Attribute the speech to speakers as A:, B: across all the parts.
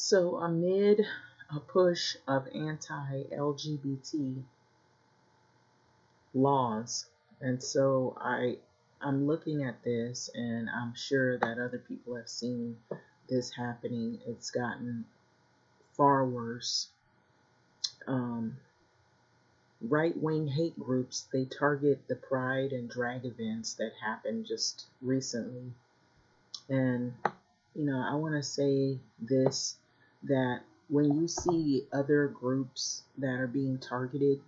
A: So, amid a push of anti-LGBT laws, and so I'm looking at this, and I'm sure that other people have seen this happening. It's gotten far worse. Um, Right-wing hate groups, they target the pride and drag events that happened just recently. And I want to say this, that when you see other groups that are being targeted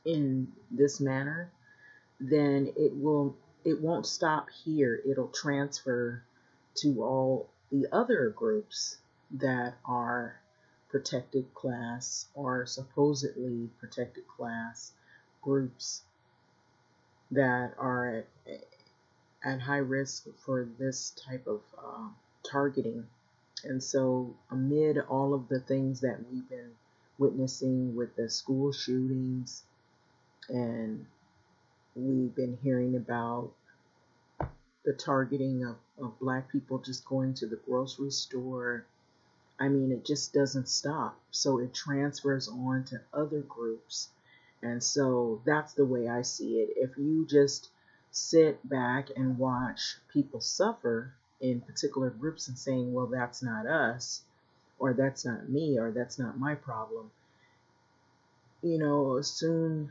A: in this manner, then it won't stop here. It'll transfer to all the other groups that are protected class or supposedly protected class groups that are at high risk for this type of targeting. And so, amid all of the things that we've been witnessing with the school shootings, and we've been hearing about the targeting of Black people just going to the grocery store, I mean, it just doesn't stop. So, it transfers on to other groups. And so, that's the way I see it. If you just sit back and watch people suffer in particular groups and saying, well, that's not us, or that's not me, or that's not my problem, soon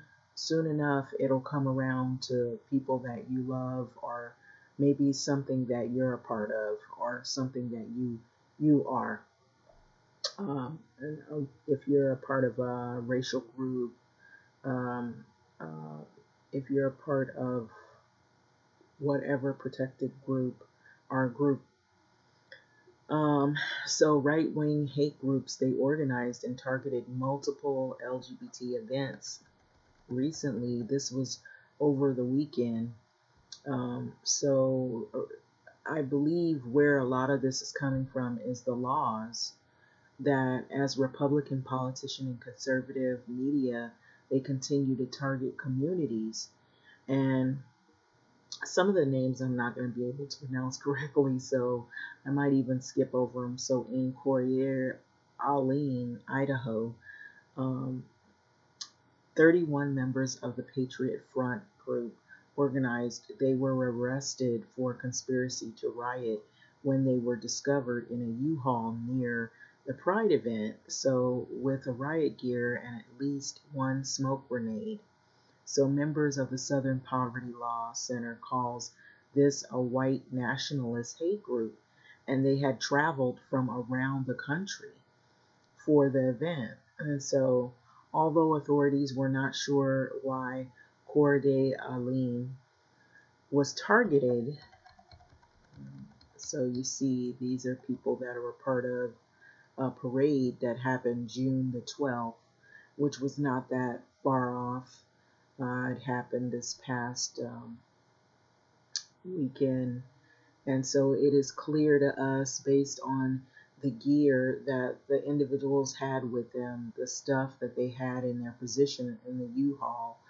A: enough it'll come around to people that you love, or maybe something that you're a part of, or something that you are. If you're a part of a racial group, um, uh, if you're a part of whatever protected group or group. So right-wing hate groups, they organized and targeted multiple LGBT events recently. This was over the weekend. So I believe where a lot of this is coming from is the laws that, as Republican politician and conservative media, they continue to target communities. And some of the names I'm not going to be able to pronounce correctly, so I might even skip over them. So in Courier, Alene, Idaho, um, 31 members of the Patriot Front group organized, they were arrested for conspiracy to riot when they were discovered in a U-Haul near the Pride event, so with a riot gear and at least one smoke grenade. So members of the Southern Poverty Law Center calls this a white nationalist hate group, and they had traveled from around the country for the event. And so, although authorities were not sure why Coeur d'Alene was targeted, so you see, these are people that are a part of a parade that happened June the 12th, which was not that far off. It happened this past weekend. And so it is clear to us, based on the gear that the individuals had with them, the stuff that they had in their possession in the U-Haul,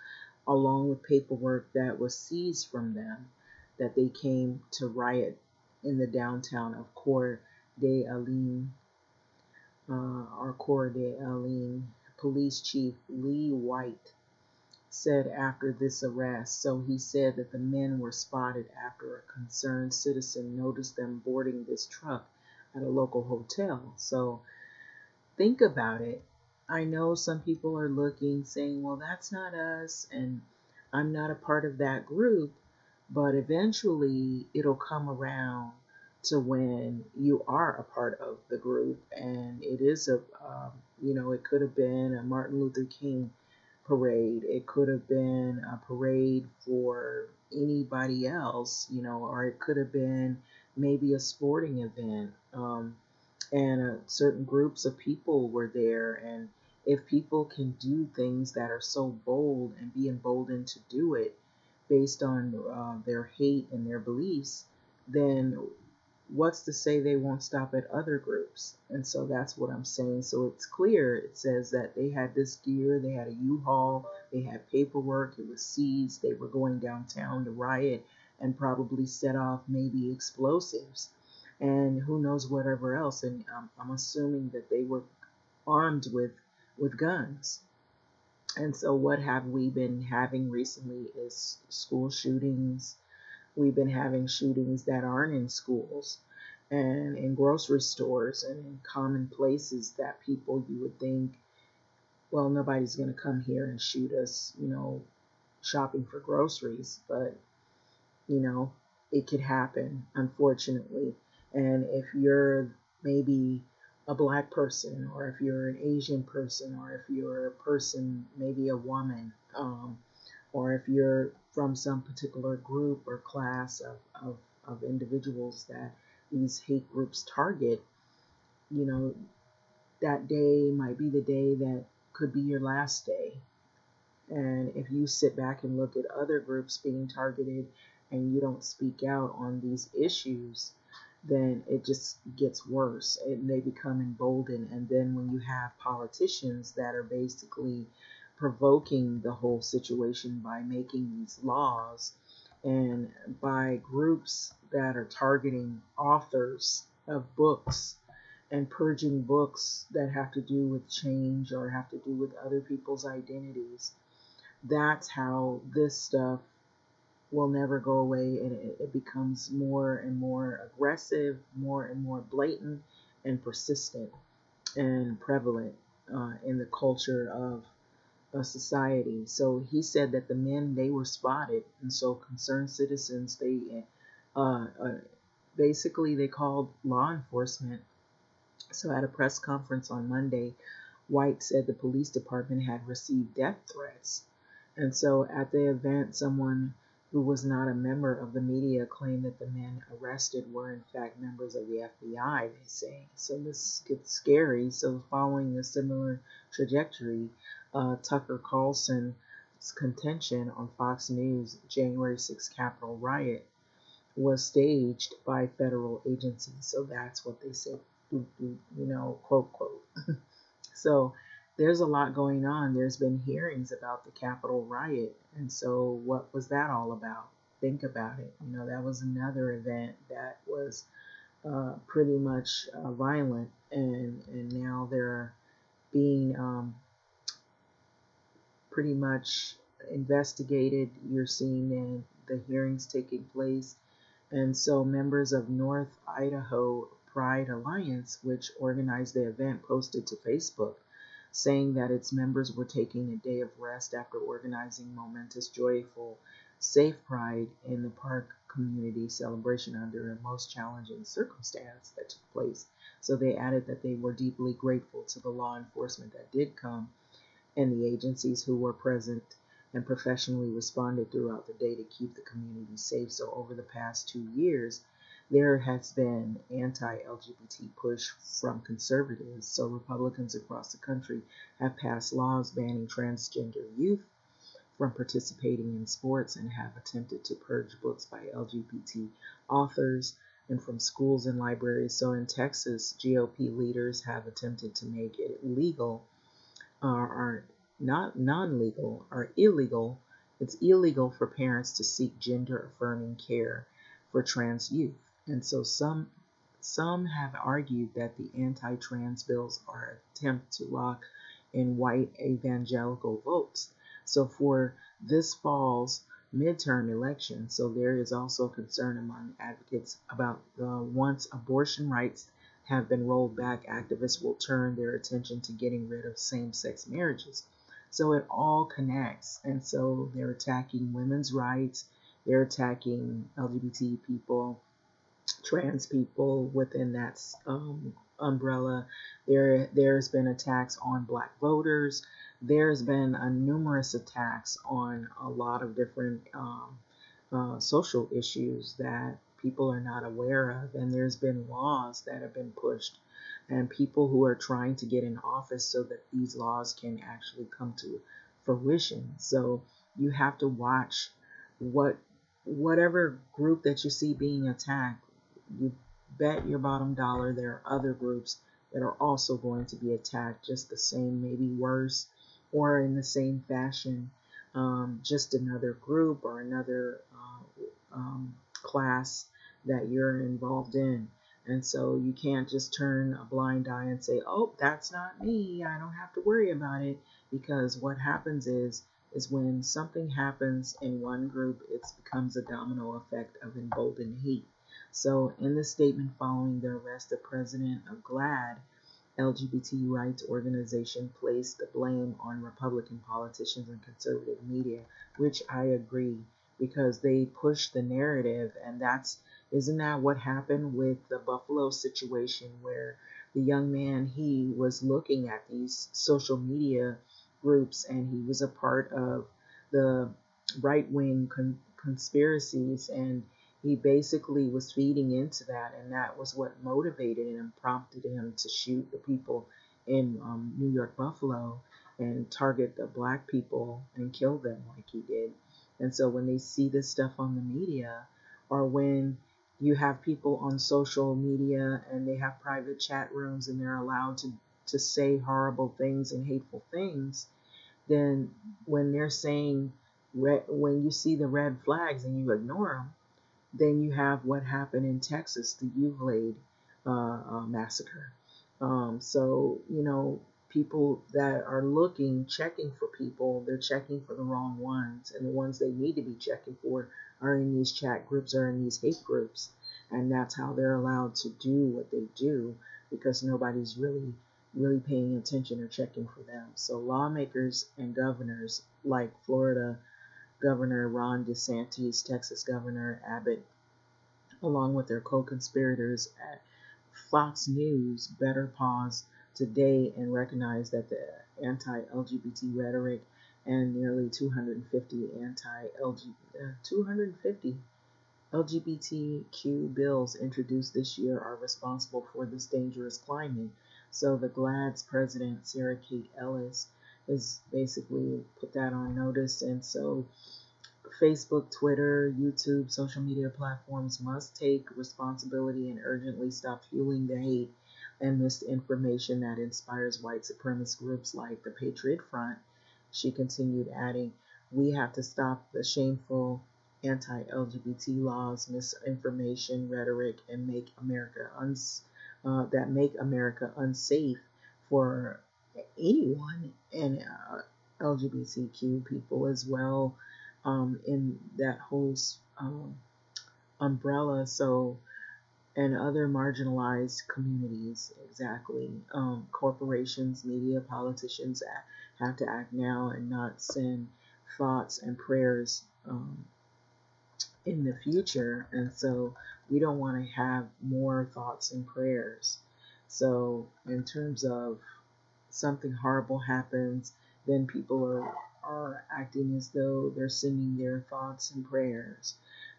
A: along with paperwork that was seized from them, that they came to riot in the downtown of Coeur d'Alene, or Coeur d'Alene. Police Chief Lee White said after this arrest. So he said that the men were spotted after a concerned citizen noticed them boarding this truck at a local hotel. So think about it. I know some people are looking, saying, well, that's not us, and I'm not a part of that group, but eventually it'll come around to when you are a part of the group, and it is it could have been a Martin Luther King parade. It could have been a parade for anybody else, or it could have been maybe a sporting event. And certain groups of people were there. And if people can do things that are so bold and be emboldened to do it based on their hate and their beliefs, then what's to say they won't stop at other groups? And so that's what I'm saying. So it's clear. It says that they had this gear, they had a U-Haul, they had paperwork, it was seized, they were going downtown to riot and probably set off maybe explosives. and who knows whatever else. And I'm assuming that they were armed with guns. And so what have we been having recently is school shootings. We've been having shootings that aren't in schools and in grocery stores and in common places that people, you would think, well, nobody's going to come here and shoot us, shopping for groceries. But, you know, it could happen, unfortunately. And if you're maybe a black person, or if you're an Asian person, or if you're a person, maybe a woman, or if you're from some particular group or class of individuals that these hate groups target, you know, that day might be the day that could be your last day. And if you sit back and look at other groups being targeted and you don't speak out on these issues, then it just gets worse and they become emboldened. And then when you have politicians that are basically provoking the whole situation by making these laws, and by groups that are targeting authors of books and purging books that have to do with change or have to do with other people's identities, that's how this stuff will never go away, and it becomes more and more aggressive, more and more blatant and persistent and prevalent in the culture of a society. So he said that the men, they were spotted, and so concerned citizens, they basically they called law enforcement. So at a press conference on Monday, White said the police department had received death threats. And so at the event, someone who was not a member of the media claimed that the men arrested were in fact members of the FBI, they say. So this gets scary. So following a similar trajectory, Tucker Carlson's contention on Fox News, January 6th Capitol riot was staged by federal agencies. So that's what they say, quote, quote. So there's a lot going on. There's been hearings about the Capitol riot. And so what was that all about? Think about it. That was another event that was pretty much violent. And now they're being pretty much investigated. You're seeing the hearings taking place. And so members of North Idaho Pride Alliance, which organized the event, posted to Facebook saying that its members were taking a day of rest after organizing momentous, joyful, safe pride in the park community celebration under a most challenging circumstance that took place. So they added that they were deeply grateful to the law enforcement that did come and the agencies who were present and professionally responded throughout the day to keep the community safe. So over the past 2 years, there has been anti-LGBT push from conservatives. So Republicans across the country have passed laws banning transgender youth from participating in sports and have attempted to purge books by LGBT authors and from schools and libraries. So in Texas, GOP leaders have attempted to make it legal are not non-legal, are illegal. It's illegal for parents to seek gender-affirming care for trans youth. And so some have argued that the anti-trans bills are an attempt to lock in white evangelical votes. So for this fall's midterm election, so there is also concern among advocates about once abortion rights have been rolled back, activists will turn their attention to getting rid of same-sex marriages. So it all connects. And so they're attacking women's rights, they're attacking LGBT people, trans people within that umbrella. There's been attacks on black voters. There's been numerous attacks on a lot of different social issues that people are not aware of. And there's been laws that have been pushed and people who are trying to get in office so that these laws can actually come to fruition. So you have to watch whatever group that you see being attacked. You bet your bottom dollar there are other groups that are also going to be attacked just the same, maybe worse, or in the same fashion. Just another group or another class that you're involved in. And so you can't just turn a blind eye and say, "Oh, that's not me. I don't have to worry about it." Because what happens is when something happens in one group, it becomes a domino effect of emboldened hate. So in the statement following the arrest of President of GLAAD, LGBT rights organization, placed the blame on Republican politicians and conservative media, which I agree, because they push the narrative. And that's, isn't that what happened with the Buffalo situation, where the young man, he was looking at these social media groups and he was a part of the right-wing conspiracies, and he basically was feeding into that, and that was what motivated and prompted him to shoot the people in New York, Buffalo, and target the black people and kill them like he did. And so when they see this stuff on the media, or when you have people on social media and they have private chat rooms and they're allowed to say horrible things and hateful things, then when they're saying, when you see the red flags and you ignore them, then you have what happened in Texas, the Uvalde massacre. So, people that are looking, checking for people, they're checking for the wrong ones. And the ones they need to be checking for are in these chat groups or in these hate groups. And that's how they're allowed to do what they do, because nobody's really paying attention or checking for them. So lawmakers and governors like Florida Governor Ron DeSantis, Texas Governor Abbott, along with their co-conspirators at Fox News, better pause today and recognize that the anti-LGBT rhetoric and nearly 250 LGBTQ bills introduced this year are responsible for this dangerous climate. So the GLAAD's president, Sarah Kate Ellis, has basically put that on notice. And so Facebook, Twitter, YouTube, social media platforms must take responsibility and urgently stop fueling the hate and misinformation that inspires white supremacist groups like the Patriot Front. She continued, adding, "We have to stop the shameful anti-LGBT laws, misinformation, rhetoric, and make that make America unsafe for anyone, and LGBTQ people as well, in that whole umbrella." So, and other marginalized communities, exactly. Corporations, media, politicians have to act now and not send thoughts and prayers in the future. And so we don't want to have more thoughts and prayers. So in terms of something horrible happens, then people are acting as though they're sending their thoughts and prayers.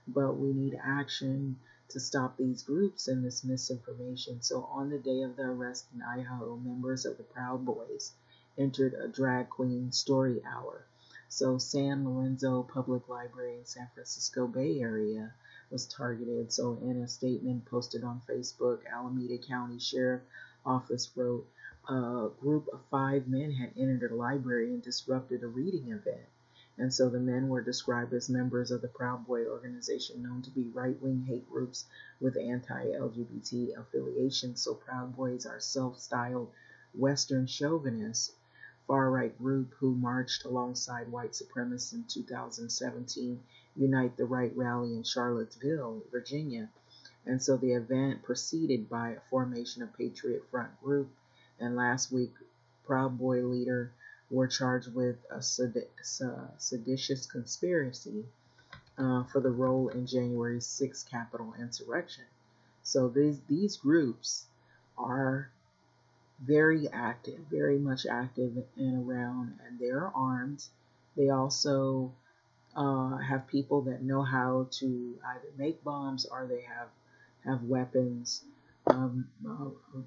A: But we need action to stop these groups and this misinformation. So on the day of the arrest in Idaho, members of the Proud Boys entered a drag queen story hour. So San Lorenzo Public Library in San Francisco Bay Area was targeted. So in a statement posted on Facebook, Alameda County Sheriff Office wrote, "A group of 5 men had entered a library and disrupted a reading event." And so the men were described as members of the Proud Boy organization, known to be right-wing hate groups with anti-LGBT affiliations. So Proud Boys are self-styled Western chauvinists, far-right group who marched alongside white supremacists in 2017 Unite the Right rally in Charlottesville, Virginia. And so the event preceded by a formation of Patriot Front group. And last week, Proud Boy leader were charged with a seditious conspiracy for the role in January 6th Capitol insurrection. So these groups are very active, very much active and around, and they're armed. They also have people that know how to either make bombs or they have weapons of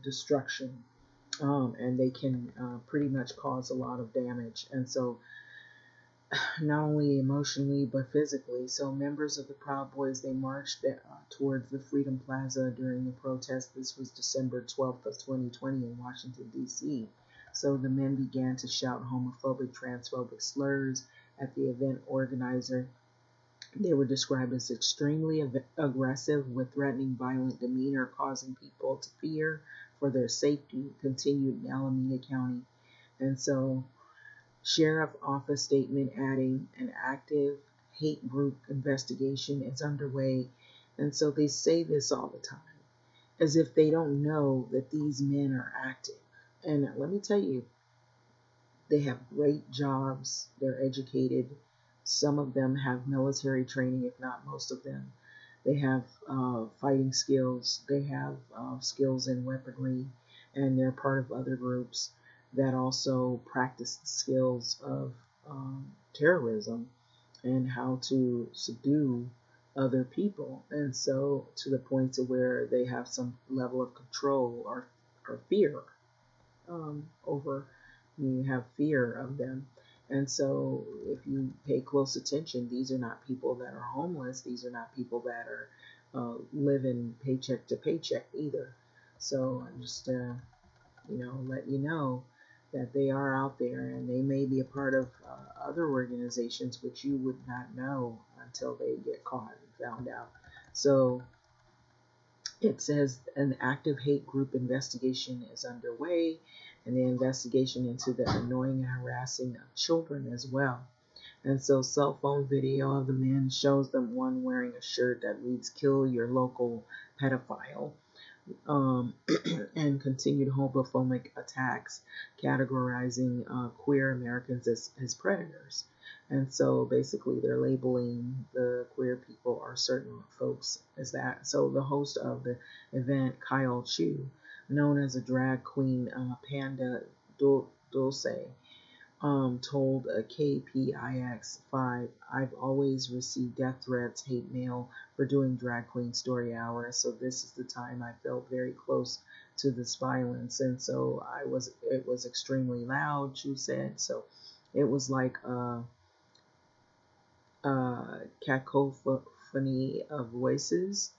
A: destruction, and they can pretty much cause a lot of damage. And so not only emotionally but physically. So members of the Proud Boys, they marched towards the Freedom Plaza during the protest. This was December 12th of 2020 in Washington, D.C. So the men began to shout homophobic, transphobic slurs at the event organizer They were described as extremely aggressive with threatening violent demeanor, causing people to fear for their safety, continued in Alameda County. And so, Sheriff Office statement adding an active hate group investigation is underway. And so they say this all the time, as if they don't know that these men are active. And let me tell you, they have great jobs, they're educated. Some of them have military training, if not most of them. They have fighting skills, they have skills in weaponry, and they're part of other groups that also practice the skills of terrorism and how to subdue other people. And so, to the point to where they have some level of control or fear over, you have fear of them. And so, if you pay close attention, these are not people that are homeless. These are not people that are living paycheck to paycheck either. So I'm just, let you know that they are out there, and they may be a part of other organizations which you would not know until they get caught and found out. So it says an active hate group investigation is underway, and the investigation into the annoying and harassing of children as well. And so, cell phone video of the men shows them one wearing a shirt that reads "Kill your local pedophile," um, and continued homophobic attacks, categorizing queer Americans as predators. And so basically, they're labeling the queer people or certain folks as that. So the host of the event, Kyle Chu, known as a drag queen Panda Dulce, told KPIX5, "I've always received death threats, hate mail for doing drag queen story hour. So this is the time I felt very close to this violence." And so it was extremely loud, Chu said. So it was like a cacophony of voices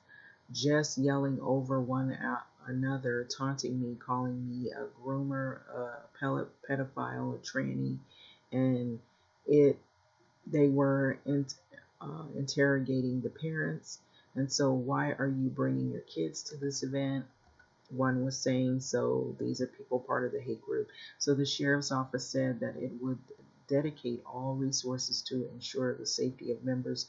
A: just yelling over one another, taunting me, calling me a groomer, a pedophile, a tranny, and it they were interrogating the parents. And so, why are you bringing your kids to this event? One was saying. So these are people part of the hate group. So the sheriff's office said that it would dedicate all resources to ensure the safety of members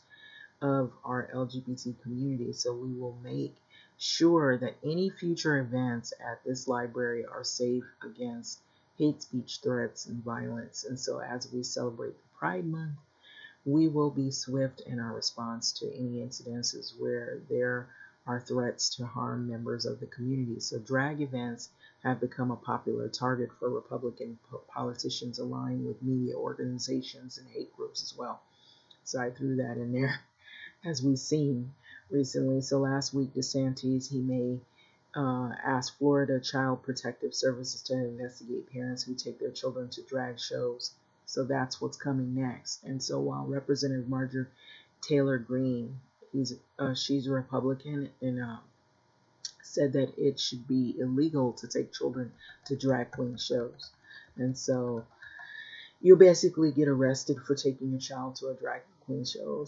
A: of our LGBT community. So we will make sure that any future events at this library are safe against hate speech, threats, and violence. And so as we celebrate the Pride Month, we will be swift in our response to any incidences where there are threats to harm members of the community. So drag events have become a popular target for Republican politicians aligned with media organizations and hate groups as well. So I threw that in there, as we've seen recently. So last week, DeSantis, he may ask Florida Child Protective Services to investigate parents who take their children to drag shows. So that's what's coming next. And so while Representative Marjorie Taylor Greene, she's a Republican, and said that it should be illegal to take children to drag queen shows. And so you basically get arrested for taking your child to a drag queen show,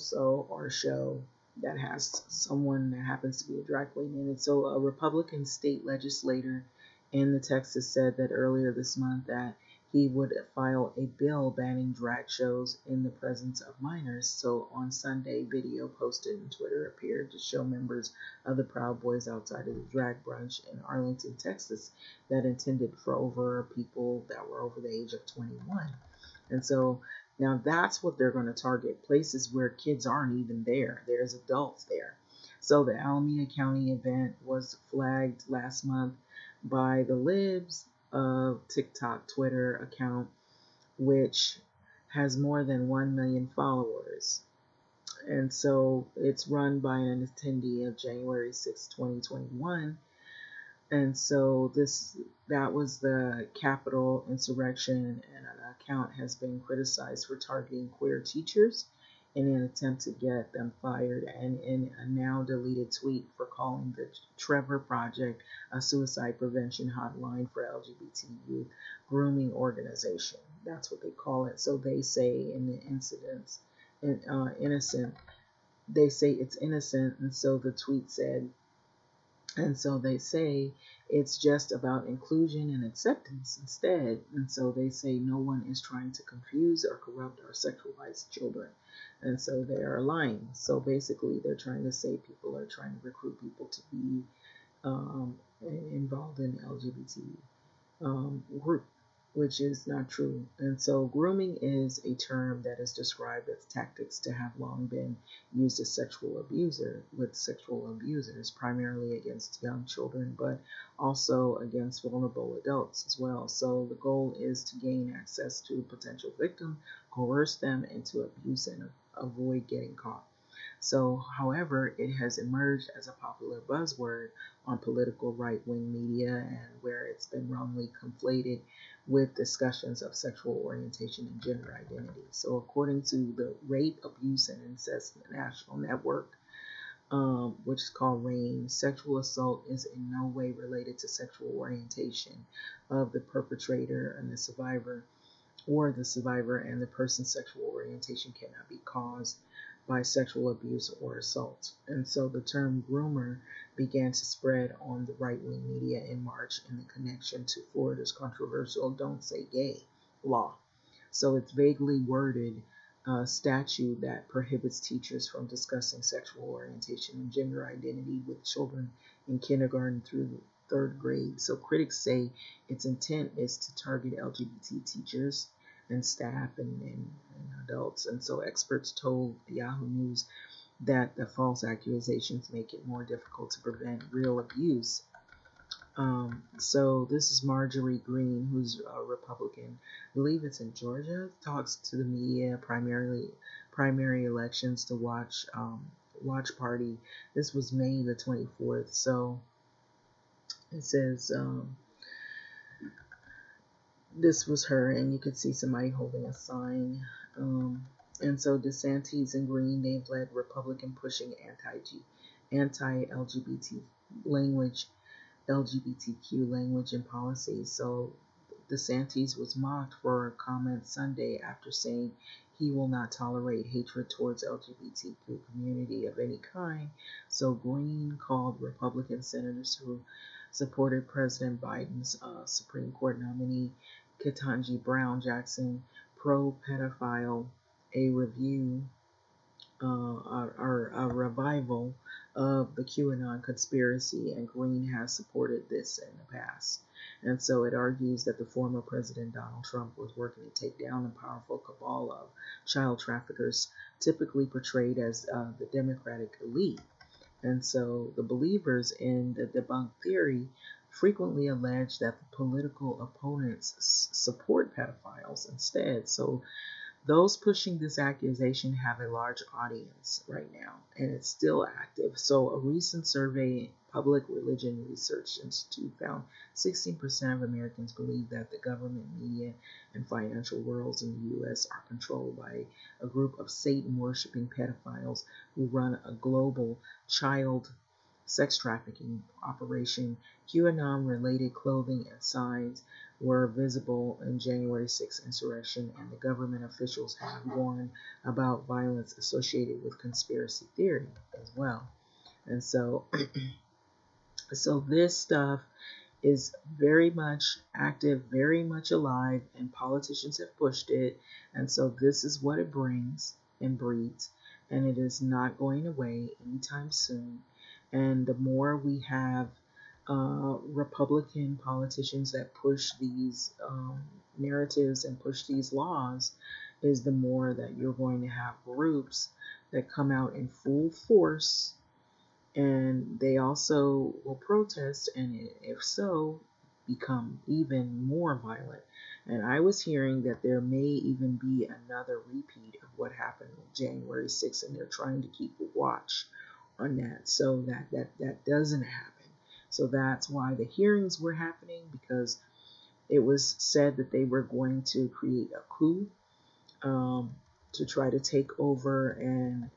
A: or a show that has someone that happens to be a drag queen in it. So a Republican state legislator in the Texas said that earlier this month that he would file a bill banning drag shows in the presence of minors. So on Sunday, video posted on Twitter appeared to show members of the Proud Boys outside of the drag brunch in Arlington, Texas, that intended for people that were over the age of 21. And so now that's what they're going to target, places where kids aren't even there. There's adults there. So the Alameda County event was flagged last month by the Libs of TikTok Twitter account, which has more than 1 million followers. And so it's run by an attendee of January 6, 2021. And so that was the Capitol insurrection, and an account has been criticized for targeting queer teachers in an attempt to get them fired, and in a now deleted tweet for calling the Trevor Project a suicide prevention hotline for LGBT youth grooming organization. That's what they call it. So they say in the innocent they say it's innocent, and so the tweet said, and so they say it's just about inclusion and acceptance instead. And so they say no one is trying to confuse or corrupt or sexualize children. And so they are lying. So basically, they're trying to say people are trying to recruit people to be um, involved in LGBT group, which is not true. And so, grooming is a term that is described as tactics to have long been used as with sexual abusers, primarily against young children, but also against vulnerable adults as well. So, the goal is to gain access to a potential victim, coerce them into abuse, and avoid getting caught. So, however, it has emerged as a popular buzzword on political right wing media and where it's been wrongly conflated with discussions of sexual orientation and gender identity. So, according to the Rape, Abuse, and Incest National Network, which is called RAIN, sexual assault is in no way related to sexual orientation of the perpetrator and the survivor, or the survivor and the person's sexual orientation cannot be caused by sexual abuse or assault. And so the term groomer began to spread on the right wing media in March in the connection to Florida's controversial Don't Say Gay law. So it's vaguely worded statute that prohibits teachers from discussing sexual orientation and gender identity with children in kindergarten through third grade. So critics say its intent is to target LGBT teachers and staff and adults. And so experts told Yahoo News that the false accusations make it more difficult to prevent real abuse. So this is Marjorie Greene, who's a Republican. I believe it's in Georgia. Talks to the media, primary elections to watch party. This was May the 24th. So it says this was her, and you could see somebody holding a sign. And so DeSantis and Green, they've led Republican pushing anti-LGBT language, LGBTQ language and policy. So DeSantis was mocked for a comment Sunday after saying he will not tolerate hatred towards LGBTQ community of any kind. So Green called Republican senators who supported President Biden's Supreme Court nominee Ketanji Brown Jackson pro-pedophile, a review or a revival of the QAnon conspiracy, and Green has supported this in the past. And so it argues that the former President Donald Trump was working to take down the powerful cabal of child traffickers, typically portrayed as the Democratic elite. And so the believers in the debunked theory frequently allege that the political opponents support pedophiles instead. So those pushing this accusation have a large audience right now, and it's still active. So a recent survey, Public Religion Research Institute, found 16% of Americans believe that the government, media, and financial worlds in the U.S. are controlled by a group of Satan-worshipping pedophiles who run a global child sex trafficking operation. QAnon-related clothing and signs were visible in January 6th insurrection, and the government officials have warned about violence associated with conspiracy theory as well. And so, so this stuff is very much active, very much alive, and politicians have pushed it. And so this is what it brings and breeds, and it is not going away anytime soon. And the more we have Republican politicians that push these narratives and push these laws, is the more that you're going to have groups that come out in full force, and they also will protest, and if so, become even more violent. And I was hearing that there may even be another repeat of what happened on January 6th, and they're trying to keep a watch on that so that doesn't happen. So that's why the hearings were happening, because it was said that they were going to create a coup to try to take over and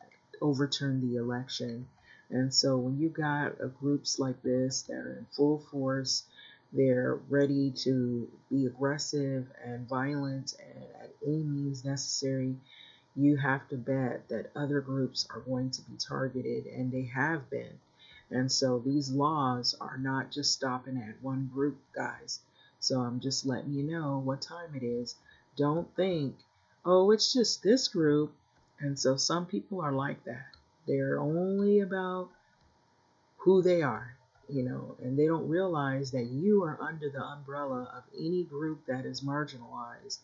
A: overturn the election. And so when you got groups like this that are in full force, they're ready to be aggressive and violent and at any means necessary, you have to bet that other groups are going to be targeted, and they have been. And so these laws are not just stopping at one group, guys. So I'm just letting you know what time it is. Don't think, oh, it's just this group. And so some people are like that. They're only about who they are, and they don't realize that you are under the umbrella of any group that is marginalized.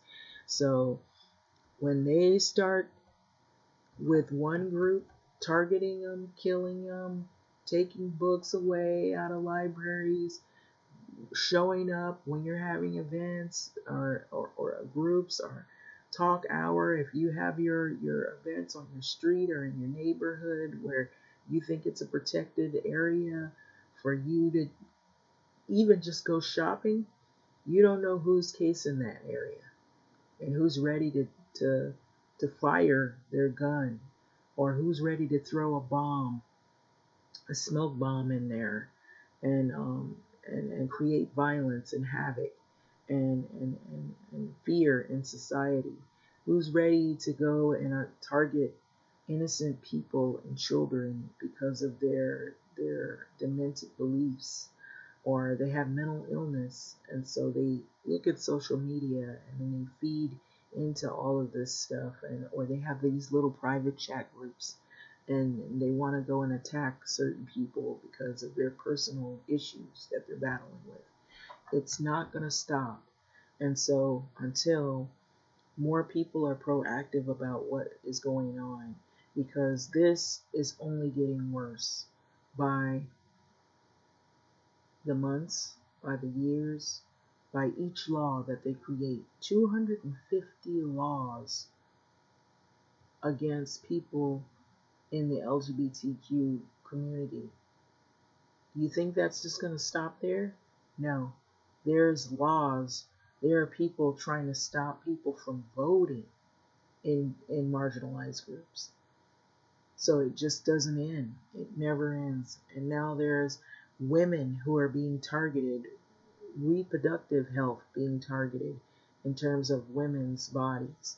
A: So when they start with one group, targeting them, killing them, taking books away out of libraries, showing up when you're having events or groups or talk hour, if you have your events on your street or in your neighborhood where you think it's a protected area for you to even just go shopping, you don't know who's casing that area and who's ready to fire their gun, or who's ready to throw a bomb, a smoke bomb in there, and create violence and havoc and fear in society. Who's ready to go and target innocent people and children because of their demented beliefs, or they have mental illness, and so they look at social media and then they feed into all of this stuff, or they have these little private chat groups and they want to go and attack certain people because of their personal issues that they're battling with. It's not going to stop. And so until more people are proactive about what is going on, because this is only getting worse by the months, by the years, by each law that they create. 250 laws against people in the LGBTQ community. You think that's just going to stop there? No. There's laws. There are people trying to stop people from voting in marginalized groups. So it just doesn't end. It never ends. And now there's women who are being targeted, reproductive health being targeted in terms of women's bodies.